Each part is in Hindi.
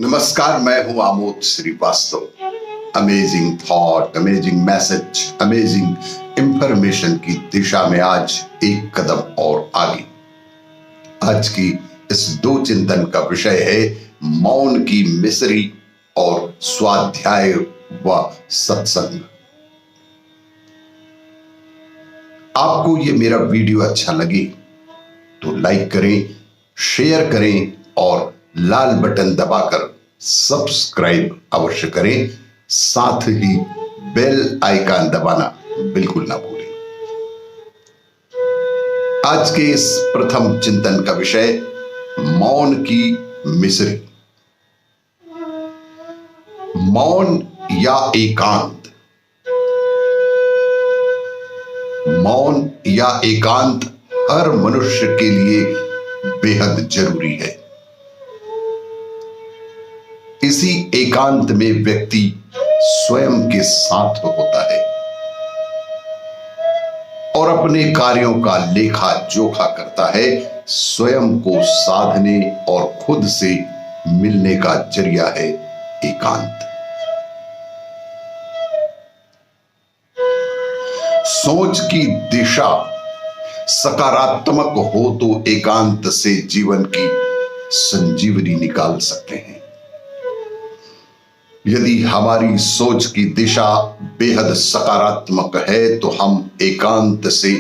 नमस्कार, मैं हूं Amod Shrivastava. Amazing thought, amazing message, amazing information की दिशा में आज एक कदम और आगे। आज की इस दो चिंतन का विषय है मौन की मिस्री और स्वाध्याय व सत्संग। आपको ये मेरा वीडियो अच्छा लगे तो लाइक करें, शेयर करें और लाल बटन दबाकर सब्सक्राइब अवश्य करें। साथ ही बेल आइकन दबाना बिल्कुल ना भूलें। आज के इस प्रथम चिंतन का विषय मौन की मिस्री। मौन या एकांत। मौन या एकांत हर मनुष्य के लिए बेहद जरूरी है। इसी एकांत में व्यक्ति स्वयं के साथ होता है और अपने कार्यों का लेखा जोखा करता है। स्वयं को साधने और खुद से मिलने का जरिया है एकांत। सोच की दिशा सकारात्मक हो तो एकांत से जीवन की संजीवनी निकाल सकते हैं। यदि हमारी सोच की दिशा बेहद सकारात्मक है तो हम एकांत से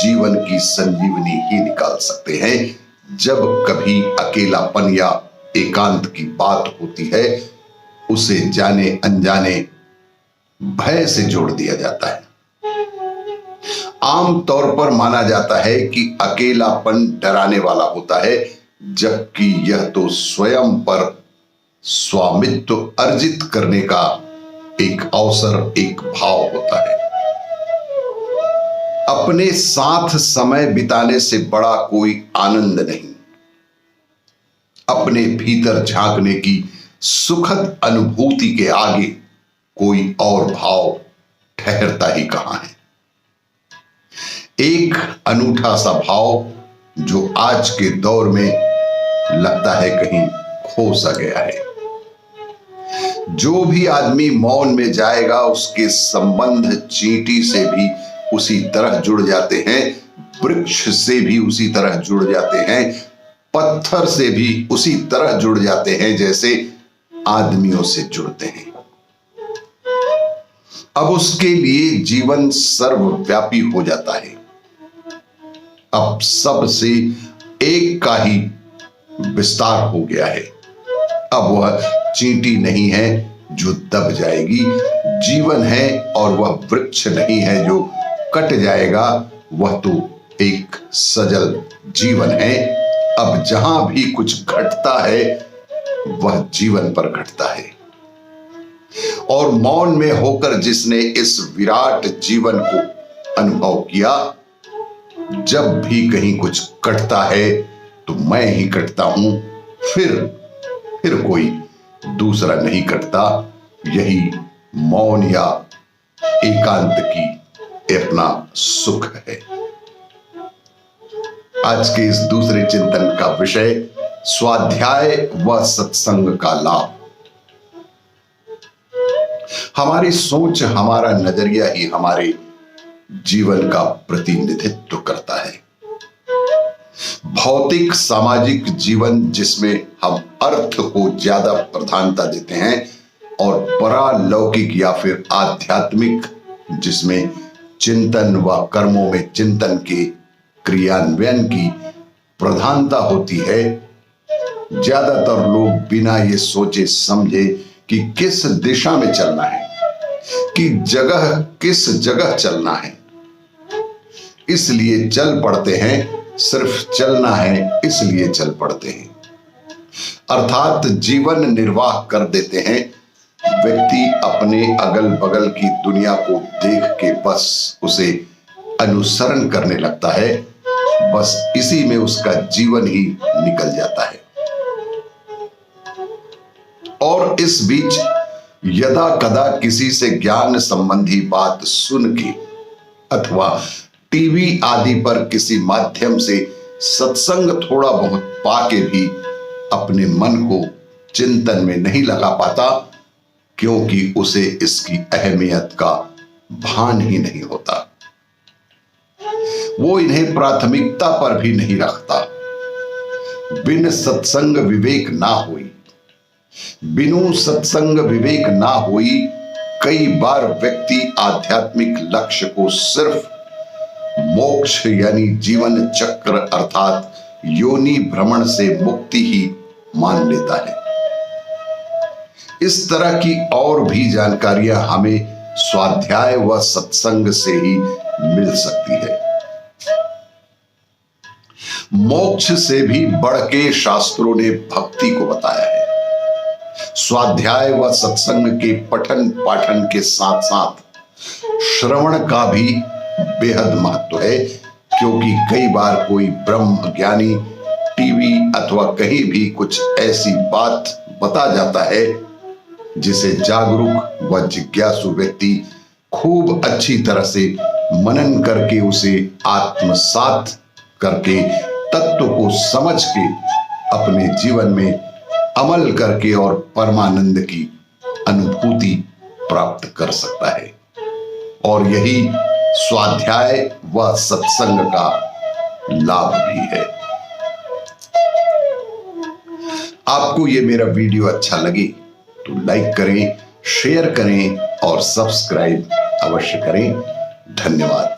जीवन की संजीवनी ही निकाल सकते हैं। जब कभी अकेलापन या एकांत की बात होती है, उसे जाने अनजाने भय से जोड़ दिया जाता है। आमतौर पर माना जाता है कि अकेलापन डराने वाला होता है, जबकि यह तो स्वयं पर स्वामित्व अर्जित करने का एक अवसर, एक भाव होता है। अपने साथ समय बिताने से बड़ा कोई आनंद नहीं। अपने भीतर झांकने की सुखद अनुभूति के आगे कोई और भाव ठहरता ही कहां है। एक अनूठा सा भाव जो आज के दौर में लगता है कहीं खो सा गया है। जो भी आदमी मौन में जाएगा उसके संबंध चींटी से भी उसी तरह जुड़ जाते हैं, वृक्ष से भी उसी तरह जुड़ जाते हैं, पत्थर से भी उसी तरह जुड़ जाते हैं जैसे आदमियों से जुड़ते हैं। अब उसके लिए जीवन सर्वव्यापी हो जाता है। अब सबसे एक का ही विस्तार हो गया है। अब वह चींटी नहीं है जो दब जाएगी, जीवन है और वह वृक्ष नहीं है जो कट जाएगा, वह तो एक सजल जीवन है। अब जहां भी कुछ घटता है वह जीवन पर घटता है। और मौन में होकर जिसने इस विराट जीवन को अनुभव किया, जब भी कहीं कुछ कटता है तो मैं ही कटता हूं, फिर कोई दूसरा नहीं कटता। यही मौन या एकांत की अपना सुख है। आज के इस दूसरे चिंतन का विषय स्वाध्याय व सत्संग का लाभ। हमारी सोच, हमारा नजरिया ही हमारे जीवन का प्रतिनिधित्व करता है। भौतिक सामाजिक जीवन जिसमें हम अर्थ को ज्यादा प्रधानता देते हैं और परालौकिक या फिर आध्यात्मिक जिसमें चिंतन व कर्मों में चिंतन के क्रियान्वयन की प्रधानता होती है, ज्यादातर लोग बिना ये सोचे समझे कि किस दिशा में चलना है, कि किस जगह चलना है, इसलिए चल पड़ते हैं। सिर्फ चलना है इसलिए चल पड़ते हैं, अर्थात जीवन निर्वाह कर देते हैं। व्यक्ति अपने अगल बगल की दुनिया को देख के बस उसे अनुसरण करने लगता है। बस इसी में उसका जीवन ही निकल जाता है। और इस बीच यदा कदा किसी से ज्ञान संबंधी बात सुन के अथवा टीवी आदि पर किसी माध्यम से सत्संग थोड़ा बहुत पाके भी अपने मन को चिंतन में नहीं लगा पाता, क्योंकि उसे इसकी अहमियत का भान ही नहीं होता। वो इन्हें प्राथमिकता पर भी नहीं रखता। बिन सत्संग विवेक ना होई, बिनु सत्संग विवेक ना होई। कई बार व्यक्ति आध्यात्मिक लक्ष्य को सिर्फ मोक्ष यानी जीवन चक्र अर्थात योनि भ्रमण से मुक्ति ही मान लेता है। इस तरह की और भी जानकारियां हमें स्वाध्याय व सत्संग से ही मिल सकती है। मोक्ष से भी बढ़ के शास्त्रों ने भक्ति को बताया है। स्वाध्याय व सत्संग के पठन पाठन के साथ साथ श्रवण का भी बेहद महत्व है, क्योंकि कई बार कोई ब्रह्म ज्ञानी टीवी अथवा कहीं भी कुछ ऐसी बात बता जाता है जिसे जागरूक व जिज्ञासु व्यक्ति खूब अच्छी तरह से मनन करके उसे आत्मसात करके तत्व को समझ के अपने जीवन में अमल करके और परमानंद की अनुभूति प्राप्त कर सकता है। और यही स्वाध्याय व सत्संग का लाभ भी है। आपको ये मेरा वीडियो अच्छा लगे तो लाइक करें, शेयर करें और सब्सक्राइब अवश्य करें। धन्यवाद।